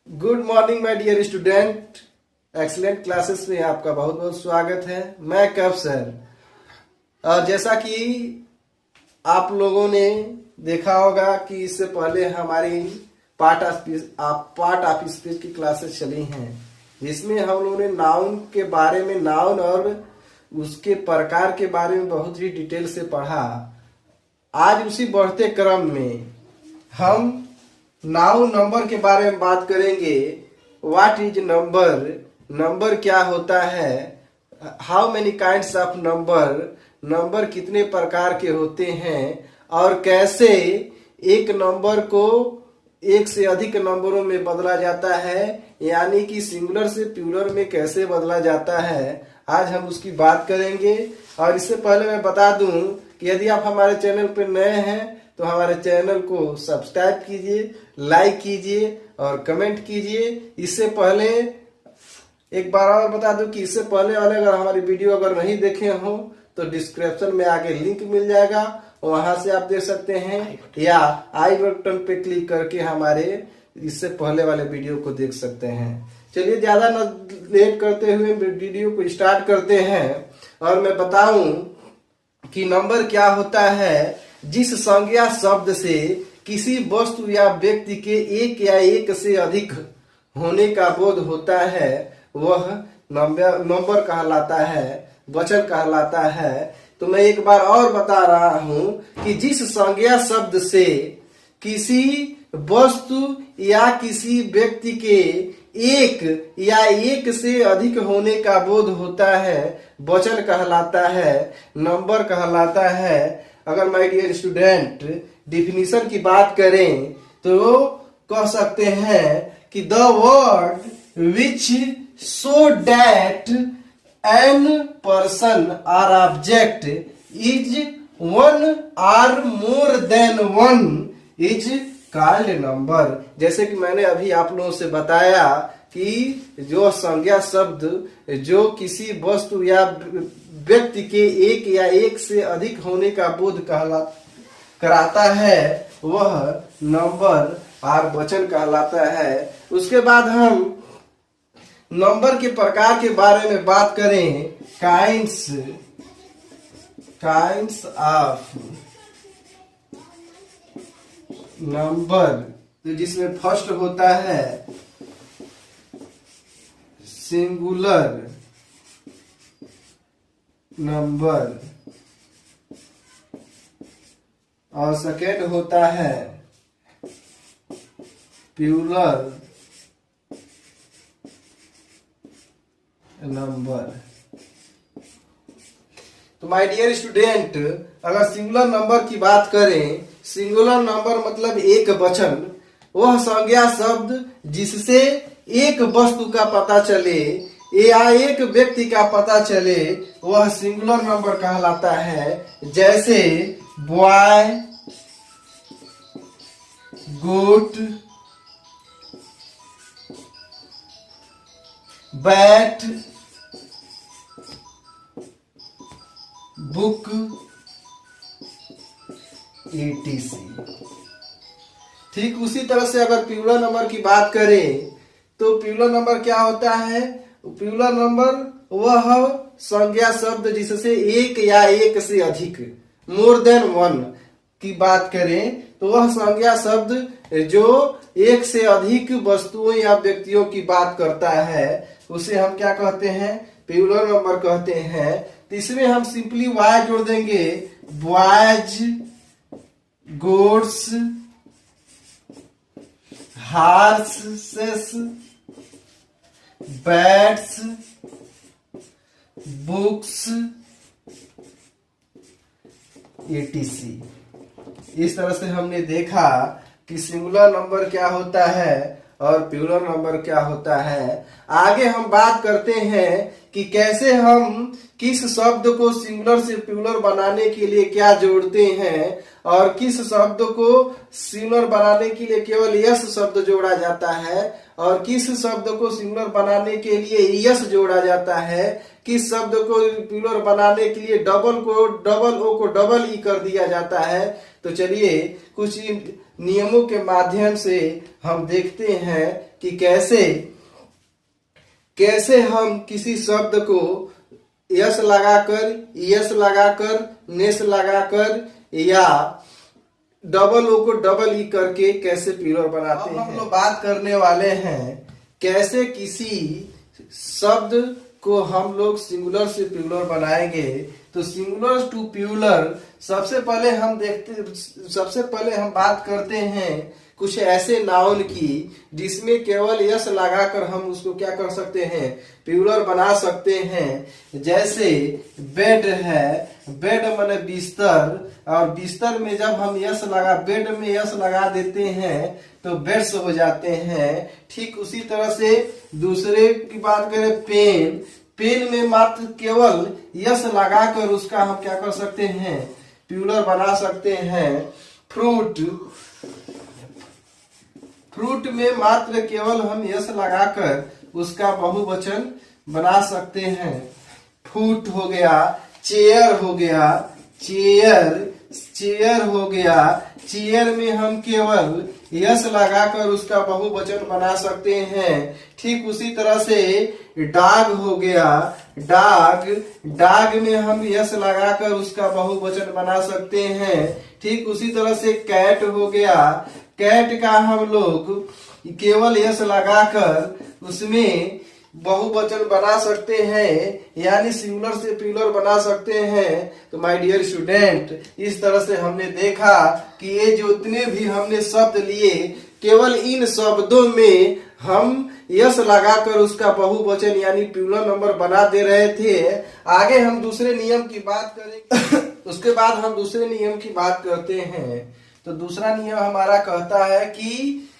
Good morning my dear student. Excellent classes में आपका बहुत बहुत स्वागत है। मैं कब सर। और जैसा कि आप लोगों ने देखा होगा कि इससे पहले हमारी पार्ट ऑफ स्पीच की क्लासेस चली हैं, जिसमें हम लोगों ने नाउन के बारे में, नाउन और उसके प्रकार के बारे में बहुत ही डिटेल से पढ़ा। आज उसी बढ़ते क्रम में हम नाउन नंबर के बारे में बात करेंगे। व्हाट इज नंबर, नंबर क्या होता है, how many kinds of number, number कितने प्रकार के होते हैं, और कैसे एक नंबर को एक से अधिक नंबरों में बदला जाता है, यानी कि सिंगुलर से प्लूरल में कैसे बदला जाता है। आज हम उसकी बात करेंगे। और इससे पहले मैं बता दूं कि यदि आप हमारे चैनल पर नए हैं तो हमारे चैनल को सब्सक्राइब कीजिए, लाइक कीजिए और कमेंट कीजिए। इससे पहले एक बार और बता दूं कि इससे पहले वाले अगर हमारी वीडियो अगर नहीं देखे हो तो डिस्क्रिप्शन में आगे लिंक मिल जाएगा, वहां से आप देख सकते हैं, या आई बटन पे क्लिक करके हमारे इससे पहले वाले वीडियो को देख सकते हैं। चलिए ज्यादा न लेट करते हुए वीडियो को स्टार्ट करते हैं। और मैं बताऊं कि नंबर क्या होता है। जिस संज्ञा शब्द से किसी वस्तु या व्यक्ति के एक या एक से अधिक होने का बोध होता है वह नंबर कहलाता है, वचन कहलाता है। तो मैं एक बार और बता रहा हूं कि जिस संज्ञा शब्द से किसी वस्तु या किसी व्यक्ति के एक या एक से अधिक होने का बोध होता है वचन कहलाता है, नंबर कहलाता है। अगर माय डियर स्टूडेंट डिफिनीशन की बात करें तो कह सकते हैं कि the word which show that an person और ऑब्जेक्ट इज वन और more than one is called number. जैसे कि मैंने अभी आप लोगों से बताया कि जो संज्ञा शब्द जो किसी वस्तु या व्यक्ति के एक या एक से अधिक होने का बोध कराता है वह नंबर और वचन कहलाता है। उसके बाद हम नंबर के प्रकार के बारे में बात करें। काइंड्स ऑफ नंबर, तो जिसमें फर्स्ट होता है सिंगुलर नंबर और सेकेंड होता है प्लूरल नंबर। तो माय डियर स्टूडेंट, अगर सिंगुलर नंबर की बात करें, सिंगुलर नंबर मतलब एक वचन, वह संज्ञा शब्द जिससे एक वस्तु का पता चले या एक व्यक्ति का पता चले वह सिंगुलर नंबर कहलाता है। जैसे बॉय, गोट, बैट, बुक, etc। ठीक उसी तरह से अगर प्लूरल नंबर की बात करें तो प्लूरल नंबर क्या होता है। प्लूरल नंबर वह संज्ञा शब्द जिससे एक या एक से अधिक, मोर देन वन की बात करें तो वह संज्ञा शब्द जो एक से अधिक वस्तुओं या व्यक्तियों की बात करता है उसे हम क्या कहते हैं, प्लूरल नंबर कहते हैं। तो इसमें हम सिंपली वाई जोड़ देंगे, boys, gods, horses, bats, books, etc। इस तरह से हमने देखा कि सिंगुलर नंबर क्या होता है और प्लूरल नंबर क्या होता है। आगे हम बात करते हैं कि कैसे हम किस शब्द को सिंगुलर से प्लूरल बनाने के लिए क्या जोड़ते हैं और किस शब्द को सिंगुलर बनाने के लिए केवल यस शब्द जोड़ा जाता है और किस शब्द को सिंगुलर बनाने के लिए यस जोड़ा जाता है, किस शब्द को प्लूरल बनाने के लिए डबल ओ को डबल ई कर दिया जाता है। तो चलिए कुछ नियमों के माध्यम से हम देखते हैं कि कैसे हम किसी शब्द को यस लगाकर, यस लगाकर, नेस लगाकर या डबल ओ को डबल ई करके कैसे प्लूरल बनाते हैं। हम लोग बात करने वाले हैं कैसे किसी शब्द को हम लोग सिंगुलर से प्लूरल बनाएंगे। तो सिंगुलर टू प्लूरल सबसे पहले हम बात करते हैं कुछ ऐसे नाउन की जिसमें केवल यस लगाकर हम उसको क्या कर सकते हैं, प्लूरल बना सकते हैं। जैसे बेड है, बेड माने बिस्तर, और बिस्तर में जब हम बेड में यस लगा देते हैं तो बेड्स हो जाते हैं। ठीक उसी तरह से दूसरे की बात करें पेन, पेन में मात्र केवल यस लगाकर उसका हम क्या कर सकते हैं, प्लूरल बना सकते हैं। फ्रूट, फ्रूट में मात्र केवल हम यस लगाकर उसका बहुवचन बना सकते हैं। फुट हो गया, चेयर हो गया, चेयर हो गया, चेयर में हम केवल यस लगाकर उसका बहुवचन बना सकते हैं। ठीक उसी तरह से डॉग हो गया, डॉग में हम यस लगाकर उसका बहुवचन बना सकते हैं। ठीक उसी तरह से कैट हो गया, कैट का हम लोग केवल यस लगाकर उसमें बहुवचन बना सकते हैं, यानी सिंगुलर से प्लूरल बना सकते हैं। तो माय डियर स्टूडेंट, इस तरह से हमने देखा कि ये जितने भी हमने शब्द लिए केवल इन शब्दों में हम यस लगाकर उसका बहुवचन यानी प्लूरल नंबर बना दे रहे थे। आगे हम दूसरे नियम की बात करेंगे उसके बाद हम दूसरे नियम की बात करते हैं। तो दूसरा नियम हमारा कहता है कि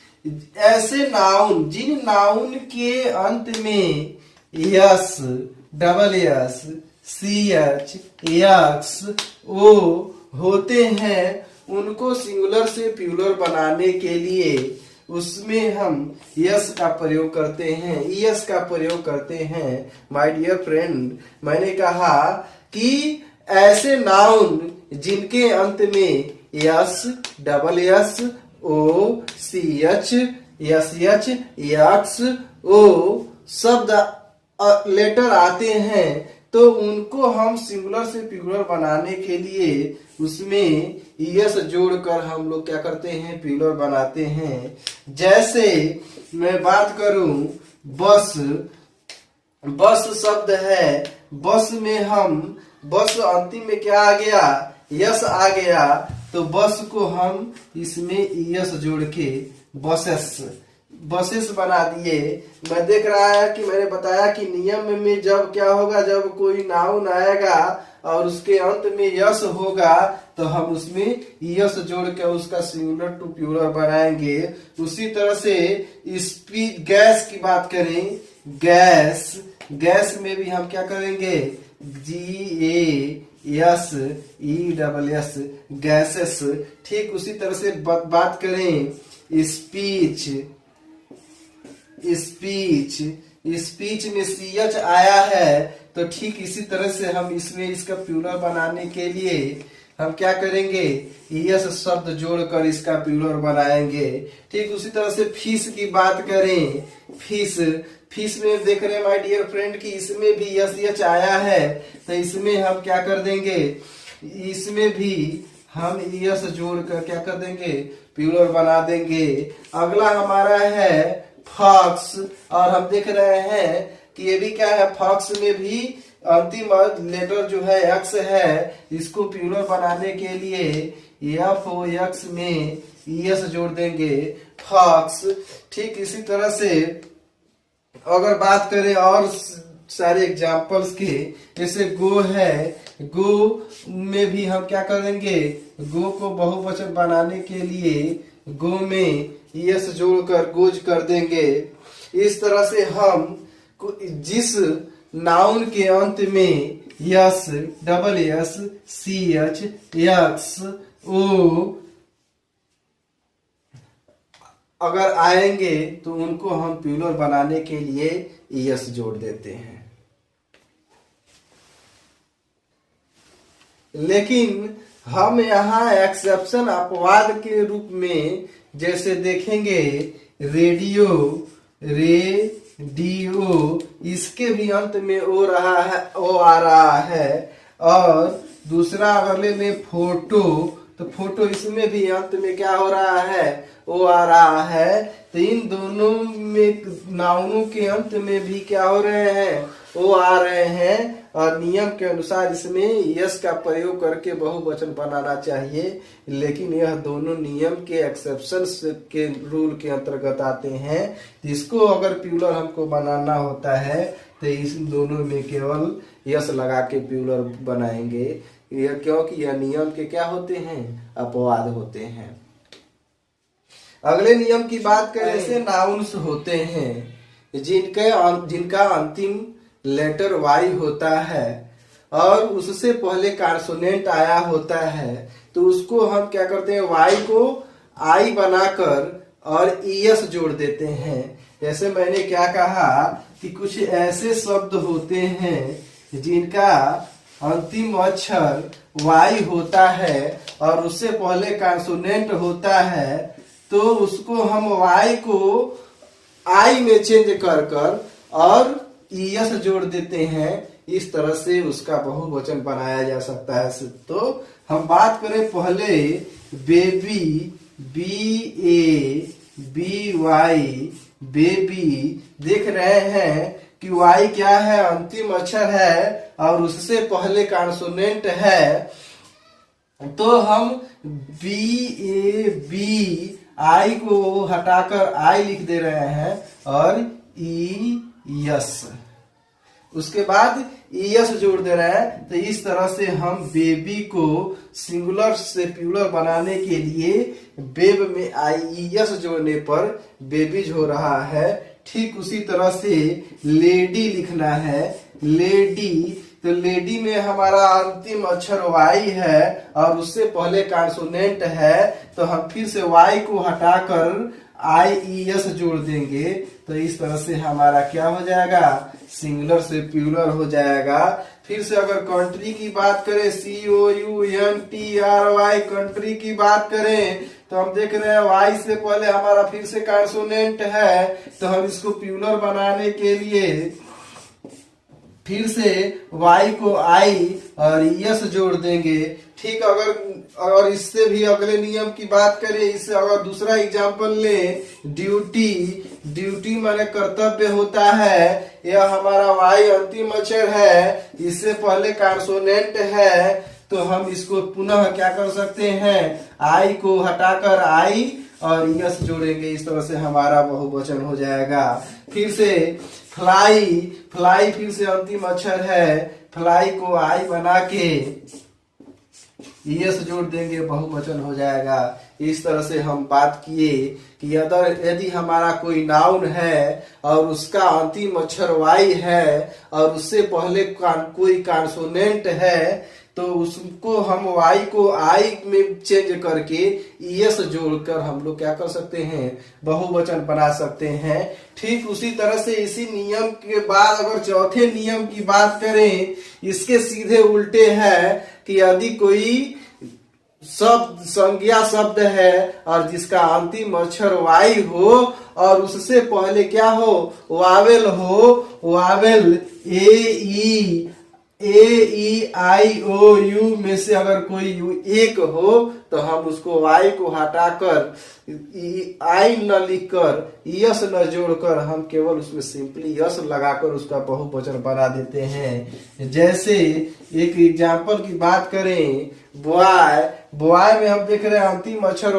ऐसे नाउन, जिन नाउन के अंत में S, double S, C H, X, O होते हैं उनको सिंगुलर से प्लूरल बनाने के लिए उसमें हम यस का प्रयोग करते हैं, यस का प्रयोग करते हैं। माय डियर फ्रेंड, मैंने कहा कि ऐसे नाउन जिनके अंत में S, double S, O, C H, S H, X, O शब्द लेटर आते हैं तो उनको हम सिंगुलर से प्लूरल बनाने के लिए उसमें यस जोड़कर हम लोग क्या करते हैं, प्लूरल बनाते हैं। जैसे मैं बात करूं बस, बस शब्द है, बस में हम बस अंतिम में क्या आ गया, यस आ गया, तो बस को हम इसमें यस जोड़ के बसेस बना दिए। मैं देख रहा है कि मैंने बताया कि नियम में जब क्या होगा, जब कोई नाउन आएगा और उसके अंत में यस होगा तो हम उसमें यस जोड़ के उसका सिंगुलर टू प्लूरल बनाएंगे। उसी तरह से गैस की बात करें, गैस, गैस में भी हम क्या करेंगे, GAS ESS, गैसेस। ठीक उसी तरह से बात करें स्पीच, स्पीच में CH आया है तो ठीक इसी तरह से हम इसमें इसका प्लूरल बनाने के लिए हम क्या करेंगे, यस शब्द जोड़कर इसका प्लूरल बनाएंगे। ठीक उसी तरह से फिश की बात करें, फिश में देख रहे हैं माय डियर फ्रेंड कि इसमें भी यस एच आया है तो इसमें हम क्या कर देंगे, इसमें भी हम यस जोड़कर क्या कर देंगे, प्लूरल बना देंगे। अगला हमारा है फॉक्स, और हम देख रहे हैं कि ये भी क्या है, फॉक्स में भी अंतिम लेटर जो है एक्स है, इसको प्लूरल बनाने के लिए FOX में यस जोड़ देंगे, फॉक्स। ठीक इसी तरह से अगर बात करें और सारे एग्जाम्पल्स के, जैसे गो है, गो में भी हम क्या करेंगे, गो को बहुवचन बनाने के लिए गो में यस जोड़कर गोज कर देंगे। इस तरह से हम जिस नाउन के अंत में S, double S, CH, X, O अगर आएंगे तो उनको हम प्लूरल बनाने के लिए यस जोड़ देते हैं। लेकिन हम यहाँ एक्सेप्शन अपवाद के रूप में जैसे देखेंगे रेडियो, रेडियो, इसके भी अंत में ओ रहा है, ओ आ रहा है। और दूसरा अगर ले लें फोटो, तो फोटो इसमें भी अंत में क्या हो रहा है, ओ आ रहा है। तो इन दोनों में नाउनों के अंत में भी क्या हो रहे हैं, ओ आ रहे हैं। और नियम के अनुसार इसमें यस का प्रयोग करके बहुवचन बनाना चाहिए, लेकिन यह दोनों नियम के एक्सेप्शन के रूल के अंतर्गत आते हैं। इसको अगर प्यूलर हमको बनाना होता है तो इस दोनों में केवल यस लगा के प्यूलर बनाएंगे, यह क्योंकि यह नियम के क्या होते हैं, अपवाद होते हैं। अगले नियम की बात करें से नाउन्स होते हैं जिनका अंतिम लेटर वाई होता है और उससे पहले कॉन्सोनेंट आया होता है, तो उसको हम क्या करते हैं, वाई को आई बनाकर और ईएस जोड़ देते हैं। जैसे मैंने क्या कहा कि कुछ ऐसे शब्द होते हैं जिनका अंतिम अक्षर वाई होता है और उससे पहले कॉन्सोनेंट होता है, तो उसको हम वाई को आई में चेंज कर और ईएस जोड़ देते हैं। इस तरह से उसका बहुवचन बनाया जा सकता है। तो हम बात करें पहले baby, B A B Y, baby, देख रहे हैं कि वाई क्या है, अंतिम अक्षर है और उससे पहले कॉन्सोनेंट है, तो हम बी ए बी आई को हटाकर आई लिख दे रहे हैं और ई यस, उसके बाद ईएस जोड़ दे रहे हैं। तो इस तरह से हम बेबी को सिंगुलर से प्यूलर बनाने के लिए बेब में आईएस जोड़ने पर बेबीज हो रहा है। ठीक उसी तरह से लेडी लिखना है, लेडी, तो लेडी में हमारा अंतिम अक्षर वाई है और उससे पहले कॉन्सोनेंट है, तो हम फिर से वाई को हटाकर आईईएस जोड़ देंगे। तो इस तरह से हमारा क्या हो जाएगा, सिंगुलर से प्यूलर हो जाएगा। फिर से अगर कंट्री की बात करें, COUNTRY, कंट्री की बात करें, तो हम देख रहे हैं वाई से पहले हमारा फिर से कॉन्सोनेंट है, तो हम इसको प्यूलर बनाने के लिए फिर से वाई को आई और यस जोड़ देंगे। ठीक, अगर इससे भी अगले नियम की बात करें, इससे अगर दूसरा एग्जांपल ले, ड्यूटी, ड्यूटी माने कर्तव्य होता है, यह हमारा वाई अंतिम अक्षर है, इससे पहले कॉन्सोनेंट है, तो हम इसको पुनः क्या कर सकते हैं, आई को हटाकर आई और यस जोड़ेंगे। इस तरह से हमारा बहुवचन हो जाएगा। फिर से फ्लाई, फ्लाई फिर से अंतिम अक्षर है, फ्लाई को आई बना के यस जोड़ देंगे, बहुवचन हो जाएगा। इस तरह से हम बात किए कि यदि हमारा कोई नाउन है और उसका अंतिम अक्षर वाई है और उससे पहले कोई कॉन्सोनेंट है, तो उसको हम वाई को आई में चेंज करके ईएस जोड़कर हम लोग क्या कर सकते हैं, बहुवचन बना सकते हैं। ठीक उसी तरह से इसी नियम के बाद अगर चौथे नियम की बात करें, इसके सीधे उल्टे है कि यदि कोई शब्द संज्ञा शब्द है और जिसका अंतिम अक्षर वाई हो और उससे पहले क्या हो, वावेल हो, Wavell A I O you में से अगर कोई यू एक हो, तो हम उसको वाई को हटाकर आई न लिखकर यस न जोड़कर हम केवल उसमें सिंपली यस लगाकर उसका बहुवचन बना देते हैं। जैसे एक एग्जांपल की बात करें, बॉय, बॉय में हम देख रहे हैं अंतिम अक्षर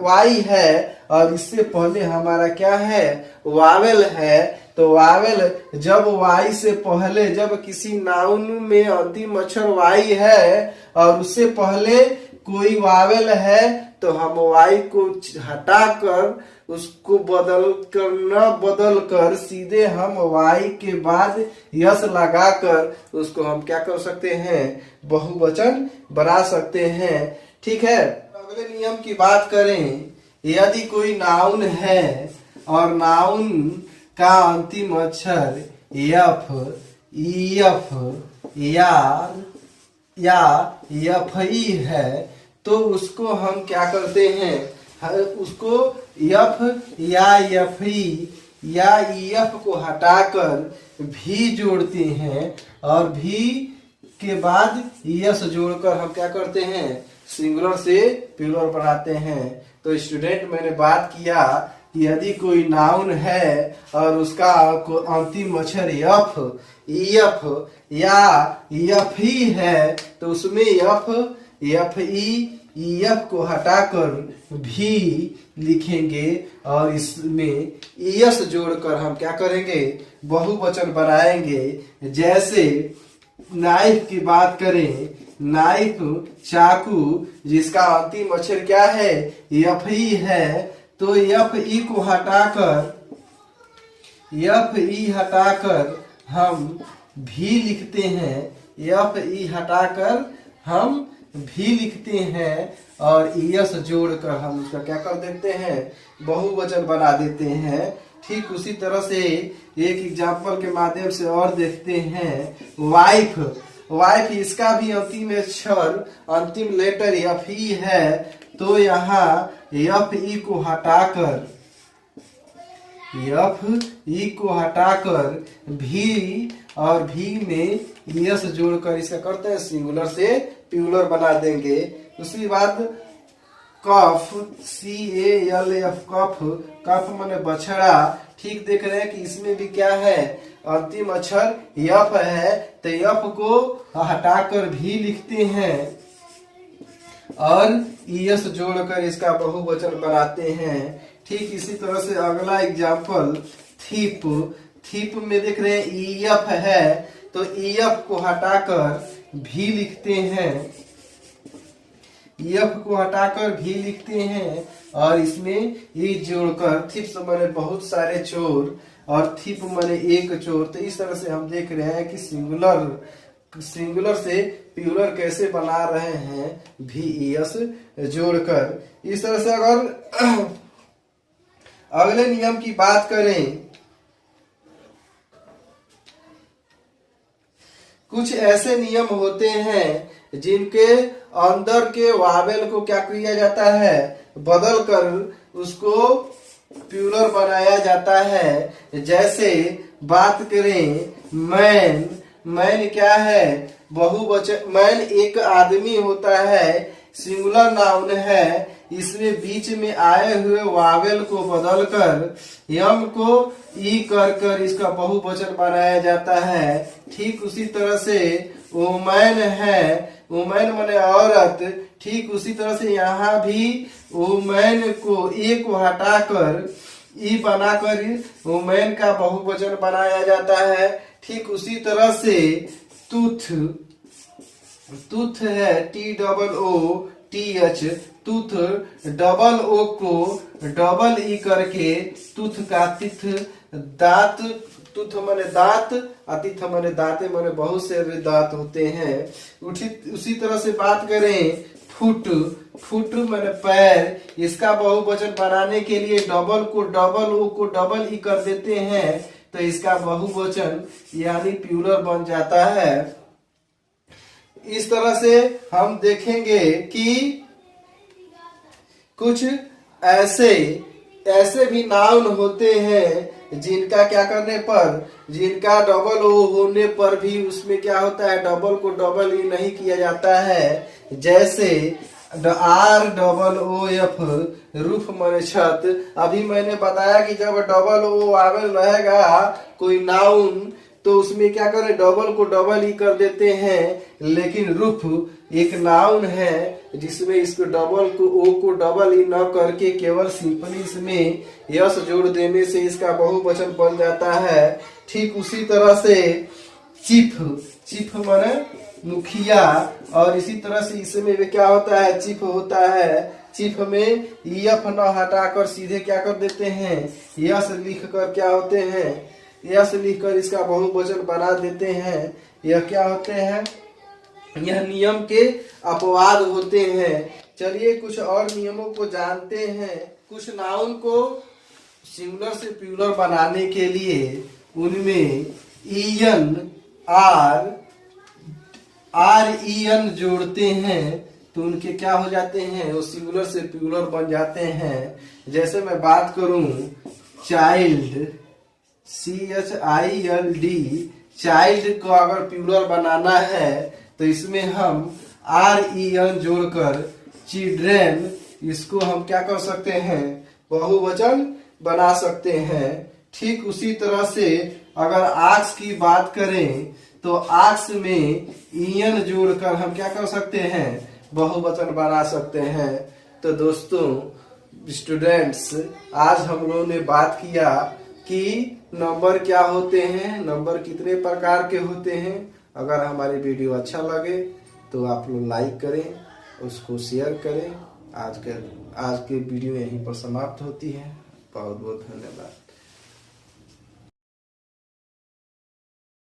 वाई है और इससे पहले हमारा क्या है, वावेल है। तो वावेल जब वाई से पहले, जब किसी नाउन में अंतिम अक्षर वाई है और उससे पहले कोई वावेल है, तो हम वाई को हटाकर उसको बदल कर सीधे हम वाई के बाद यस लगाकर उसको हम क्या कर सकते हैं, बहुवचन बना सकते हैं। ठीक है, अगले नियम की बात करें, यदि कोई नाउन है और नाउन का अंतिम अक्षर एफ, ईएफ, यार, या यफई है तो उसको हम क्या करते हैं, उसको यफ या यफई या ईएफ को हटाकर भी जोड़ते हैं और भी के बाद यस जोड़कर हम क्या करते हैं, सिंगुलर से प्लूरल बनाते हैं। तो स्टूडेंट मैंने बात किया कि यदि कोई नाउन है और उसका अंतिम अक्षर यफ ईएफ या यफ ही है तो उसमें यफ यफ ईएफ को हटाकर भी लिखेंगे और इसमें ईएस जोड़कर हम क्या करेंगे, बहुवचन बनाएंगे। जैसे नाइफ की बात करें, नाइफ चाकू जिसका अंतिम अक्षर क्या है, यफ ई है, तो यफ ई को हटाकर हम भी लिखते हैं, यफ ई हटाकर हम भी लिखते हैं और ईएस जोड़कर हम उसका क्या कर देते हैं, बहुवचन बना देते हैं। ठीक उसी तरह से एक एग्जाम्पल के माध्यम से और देखते हैं, वाइफ वाइफ इसका भी अंतिम अक्षर अंतिम लेटर एफ ई है तो यहाँ एफ ई को हटाकर भी और भी में यस जोड़कर इसका करते हैं सिंगुलर से प्लूरल बना देंगे। उसके बाद कफ CALF कफ, कफ माने बछड़ा। ठीक देख रहे हैं कि इसमें भी क्या है, अंतिम अक्षर यफ है तो यफ को हटाकर भी लिखते हैं और ईएस जोड़कर इसका बहुवचन बनाते हैं। ठीक इसी तरह से अगला एग्जाम्पल थीप, थीप में देख रहे हैं ईएफ है तो ईएफ को हटाकर भी लिखते हैं, ईएफ को हटाकर भी लिखते हैं और इसमें ई जोड़कर थीप्स माने बहुत सारे चोर और थीप माने एक चोर। तो इस तरह से हम देख रहे हैं कि सिंगुलर से प्लूरल कैसे बना रहे हैं, भी ईएस जोड़कर। इस तरह से अगर अगले नियम की बात करें, कुछ ऐसे नियम होते हैं जिनके अंदर के वावेल को क्या किया जाता है, बदल कर उसको प्लूरल बनाया जाता है। जैसे बात करें मैन, मैन क्या है, बहुवचन, मैन एक आदमी होता है, सिंगुलर नाउन है, इसमें बीच में आए हुए वावेल को बदलकर यम को ई कर इसका बहुवचन बनाया जाता है। ठीक उसी तरह से वुमेन है, वुमेन माने औरत, ठीक उसी तरह से यहाँ भी वुमेन को ए को हटाकर ई बनाकर वुमेन का बहुवचन बनाया जाता है। ठीक उसी तरह से टूथ, टूथ है TOOTH, टूथ डबल ओ को डबल ई करके टूथ का तिथ, दांत, टूथ माने दांत, अतिथ माने दांते माने बहुत से दांत होते हैं। उसी तरह से बात करें फुट, फुट माने पैर, इसका बहुवचन बनाने के लिए डबल को डबल ओ को डबल ई कर देते हैं तो इसका बहुवचन यानी प्लूरल बन जाता है। इस तरह से हम देखेंगे कि कुछ ऐसे भी नाउन होते हैं जिनका क्या करने पर, जिनका डबल ओ होने पर भी उसमें क्या होता है, डबल को डबल ई नहीं किया जाता है। जैसे ROOF, रूफ माने छत। अभी मैंने बताया कि जब डबल ओ आवेल रहेगा कोई नाउन तो उसमें क्या करें, डबल को डबल ई कर देते हैं, लेकिन रूफ एक नाउन है जिसमें इसको डबल को ओ को डबल ई न करके केवल सिंपली इसमें यस जोड़ देने से इसका बहुवचन बन जाता है। ठीक उसी तरह से चीफ, चीफ माने मुखिया, और इसी तरह से इसमें भी क्या होता है, चीफ होता है। चीफ में ईएफ न हटाकर सीधे क्या कर देते हैं, यस लिख कर क्या होते हैं, यस लिखकर इसका बहुवचन बना देते हैं। यह क्या होते हैं, यह नियम के अपवाद होते हैं। चलिए कुछ और नियमों को जानते हैं। कुछ नाउन को सिंगुलर से प्लूरल बनाने के लिए उनमें EN, R, R E N जोड़ते हैं तो उनके क्या हो जाते हैं, वो सिंगुलर से प्लूरल बन जाते हैं। जैसे मैं बात करूं चाइल्ड, CHILD, चाइल्ड को अगर प्लूरल बनाना है तो इसमें हम REN जोड़कर चिल्ड्रेन, इसको हम क्या कर सकते हैं, बहुवचन बना सकते हैं। ठीक उसी तरह से अगर आक्स की बात करें तो आक्स में EN जोड़कर हम क्या कर सकते हैं, बहुवचन बना सकते हैं। तो दोस्तों स्टूडेंट्स, आज हम लोगों ने बात किया कि नंबर क्या होते हैं, नंबर कितने प्रकार के होते हैं। अगर हमारी वीडियो अच्छा लगे तो आप लोग लाइक करें, उसको शेयर करें। आज के वीडियो यहीं पर समाप्त होती है। बहुत बहुत धन्यवाद।